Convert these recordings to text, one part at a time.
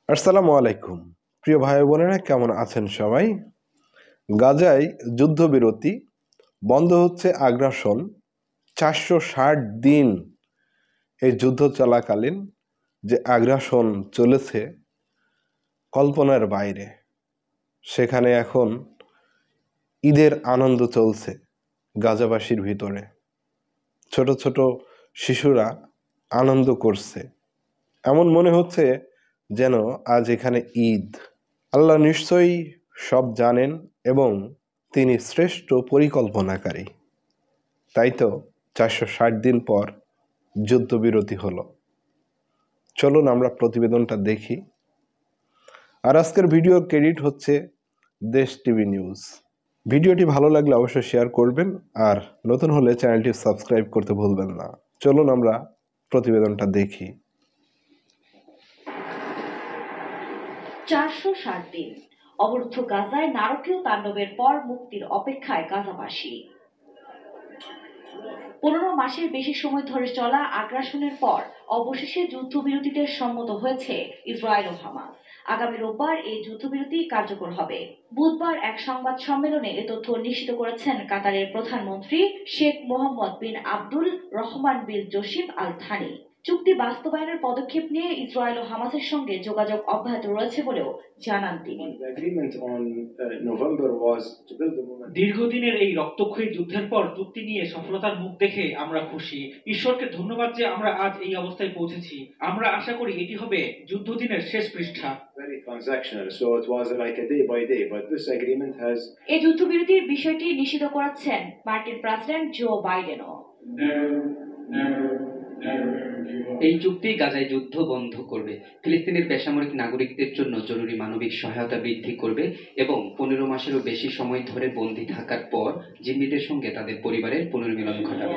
আসসালামু আলাইকুম প্রিয় ভাই বোনেরা, কেমন আছেন সবাই? গাজায় যুদ্ধবিরতি বন্ধ হচ্ছে আগ্রাসন। 460 দিন এই যুদ্ধ চলাকালীন যে আগ্রাসন চলেছে কল্পনার বাইরে। সেখানে এখন ঈদের আনন্দ চলছে গাজাবাসীর ভিতরে। ছোট ছোট শিশুরা আনন্দ করছে, এমন মনে হচ্ছে যেন আজ এখানে ঈদ। আল্লাহ নিশ্চয়ই সব জানেন এবং তিনি শ্রেষ্ঠ পরিকল্পনাকারী। তাই তো 460 দিন পর যুদ্ধবিরতি হলো। চলুন আমরা প্রতিবেদনটা দেখি। আর আজকের ভিডিওর ক্রেডিট হচ্ছে দেশ টিভি নিউজ। ভিডিওটি ভালো লাগলে অবশ্যই শেয়ার করবেন, আর নতুন হলে চ্যানেলটি সাবস্ক্রাইব করতে ভুলবেন না। চলুন আমরা প্রতিবেদনটা দেখি। 460 দিন অবরুদ্ধ গাজায় নারকীয় তাণ্ডবের পর মুক্তির অপেক্ষায় গাজাবাসী। 15 মাসের বেশি সময় ধরে চলা আগ্রাসনের পর অবশেষে যুদ্ধবিরতিতে সম্মত হয়েছে ইসরায়েল ও হামাস। আগামী রোববার এই যুদ্ধবিরতি কার্যকর হবে। বুধবার এক সংবাদ সম্মেলনে এ তথ্য নিশ্চিত করেছেন কাতারের প্রধানমন্ত্রী শেখ মোহাম্মদ বিন আব্দুল রহমান বিন জসিম আল থানি। চুক্তি বাস্তবায়নের পদক্ষেপ নিয়ে ইসরায়েল ও হামাসের সঙ্গে যোগাযোগ অব্যাহত রয়েছে বলেও জানান তিনি। দীর্ঘদিনের এই রক্তক্ষয়ী যুদ্ধের পর চুক্তি নিয়ে সফলতার মুখ দেখে আমরা খুশি। ঈশ্বরকে ধন্যবাদ যে আমরা আজ এই অবস্থায় পৌঁছেছি। আমরা আশা করি এটি হবে যুদ্ধদিনের শেষ পৃষ্ঠা। এই যুদ্ধবিরতির বিষয়টি নিশ্চিত করেছেন মার্কিন প্রেসিডেন্ট জো বাইডেনও। এই চুক্তি গাজায় যুদ্ধ বন্ধ করবে, ফিলিস্তিনের বেসামরিক নাগরিকদের জন্য জরুরি মানবিক সহায়তা বৃদ্ধি করবে এবং 15 মাসেরও বেশি সময় ধরে বন্দী থাকার পর জিম্মিদের সঙ্গে তাদের পরিবারের পুনর্মিলন ঘটাবে।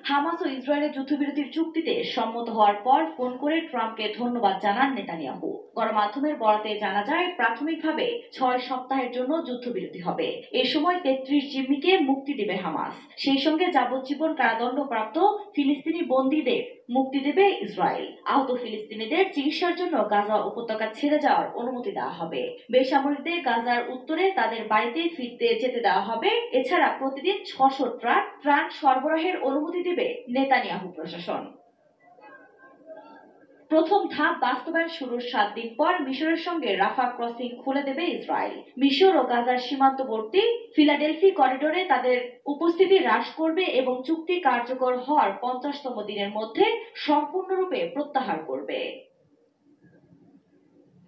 হামাস ও ইসরায়েলের যুদ্ধবিরতির চুক্তিতে সম্মত হওয়ার পর ফোন করে ট্রাম্পকে ধন্যবাদ জানান নেতানিয়াহু। গণমাধ্যমের বরাতে জানা যায়, প্রাথমিকভাবে 6 সপ্তাহের জন্য যুদ্ধবিরতি হবে। এই সময় 33 জিম্মিকে মুক্তি দেবে হামাস। সেই সঙ্গে যাবজ্জীবন কারাদণ্ডপ্রাপ্ত ফিলিস্তিনি বন্দীদের মুক্তি দেবে ইসরায়েল। আহত ফিলিস্তিনিদের চিকিৎসার জন্য গাজা উপত্যকা ছেড়ে যাওয়ার অনুমতি দেওয়া হবে। বেসামরিকদের গাজার উত্তরে তাদের বাড়িতে ফিরতে যেতে দেওয়া হবে। এছাড়া প্রতিদিন 600 ট্রাক ত্রাণ সরবরাহের অনুমতি দেবে নেতানিয়াহু প্রশাসন। প্রথম ধাপ বাস্তবায়ন শুরুর 7 দিন পর মিশরের সঙ্গে রাফা ক্রসিং খুলে দেবে ইসরায়েল। মিশর ও গাজার সীমান্তবর্তী ফিলাডেলফি করিডোরে তাদের উপস্থিতি হ্রাস করবে এবং চুক্তি কার্যকর হওয়ার 50তম দিনের মধ্যে সম্পূর্ণরূপে প্রত্যাহার করবে।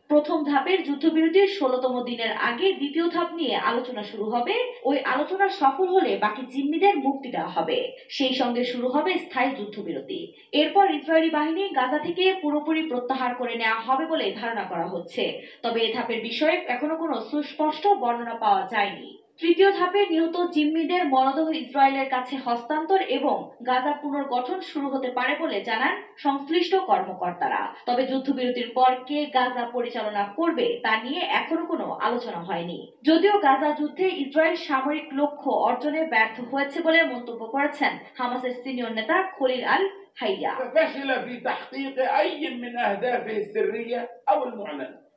প্রথম ধাপের যুদ্ধবিরতির 16তম দিনের আগে দ্বিতীয় ধাপ নিয়ে আলোচনা শুরু হবে। ওই আলোচনা সফল হলে বাকি জিম্মিদের মুক্তি দেওয়া হবে। সেই সঙ্গে শুরু হবে স্থায়ী যুদ্ধবিরতি। এরপর ইসরায়েলি বাহিনী গাজা থেকে পুরোপুরি প্রত্যাহার করে নেওয়া হবে বলে ধারণা করা হচ্ছে। তবে এ ধাপের বিষয়ে এখনো কোনো সুস্পষ্ট বর্ণনা পাওয়া যায়নি। তৃতীয় ধাপে নিহত জিম্মিদের মরদেহ ইসরায়েলের কাছে হস্তান্তর এবং গাজা পুনর্গঠন শুরু হতে পারে বলে জানান সংশ্লিষ্ট কর্মকর্তারা। তবে যুদ্ধবিরতির পর কে গাজা পরিচালনা করবে তা নিয়ে এখনো কোনো আলোচনা হয়নি। যদিও গাজা যুদ্ধে ইসরায়েল সামরিক লক্ষ্য অর্জনে ব্যর্থ হয়েছে বলে মন্তব্য করেছেন হামাসের সিনিয়র নেতা খলিল আল হাইয়া।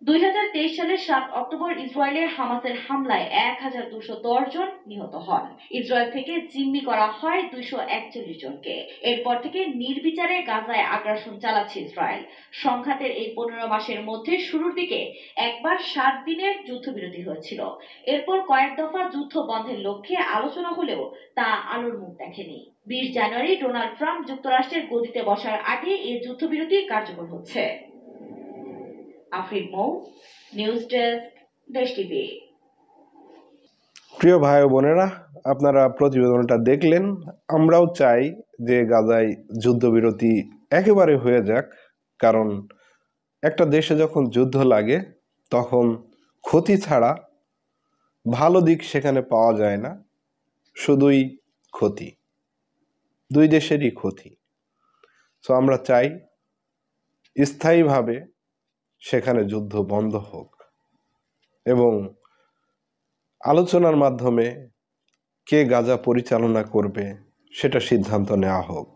2023 সালের 7 অক্টোবর ইসরায়েলের হামাসের হামলায় 1210 জন নিহত হন। ইসরায়েল থেকে জিম্মি করা হয় 241 জনকে। এরপর থেকে নির্বিচারে গাজায় আগ্রাসন চালাচ্ছে ইসরায়েল। সংঘাতের এই 15 মাসের মধ্যে শুরুর দিকে একবার 7 দিনের যুদ্ধবিরতি হয়েছিল। এরপর কয়েক দফা যুদ্ধ বন্ধের লক্ষ্যে আলোচনা হলেও তা আলোর মুখ দেখেনি। 20 জানুয়ারি ডোনাল্ড ট্রাম্প যুক্তরাষ্ট্রের গদিতে বসার আগে এই যুদ্ধবিরতি কার্যকর হচ্ছে। আফরিন মৌ, নিউজ ডেস্ক, দেশ টিভি। প্রিয় ভাই ও বোনেরা, আপনারা প্রতিবেদনটা দেখলেন। আমরাও চাই যে গাজায় যুদ্ধবিরতি একেবারে হয়ে যাক, কারণ একটা দেশে যখন যুদ্ধ লাগে তখন ক্ষতি ছাড়া ভালো দিক সেখানে পাওয়া যায় না, শুধুই ক্ষতি, দুই দেশেরই ক্ষতি। তো আমরা চাই স্থায়ীভাবে সেখানে যুদ্ধ বন্ধ হোক এবং আলোচনার মাধ্যমে কে গাজা পরিচালনা করবে সেটা সিদ্ধান্ত নেওয়া হোক।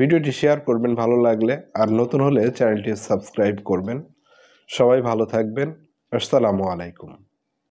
ভিডিওটি শেয়ার করবেন ভালো লাগলে, আর নতুন হলে চ্যানেলটি সাবস্ক্রাইব করবেন। সবাই ভালো থাকবেন। আসসালামু আলাইকুম।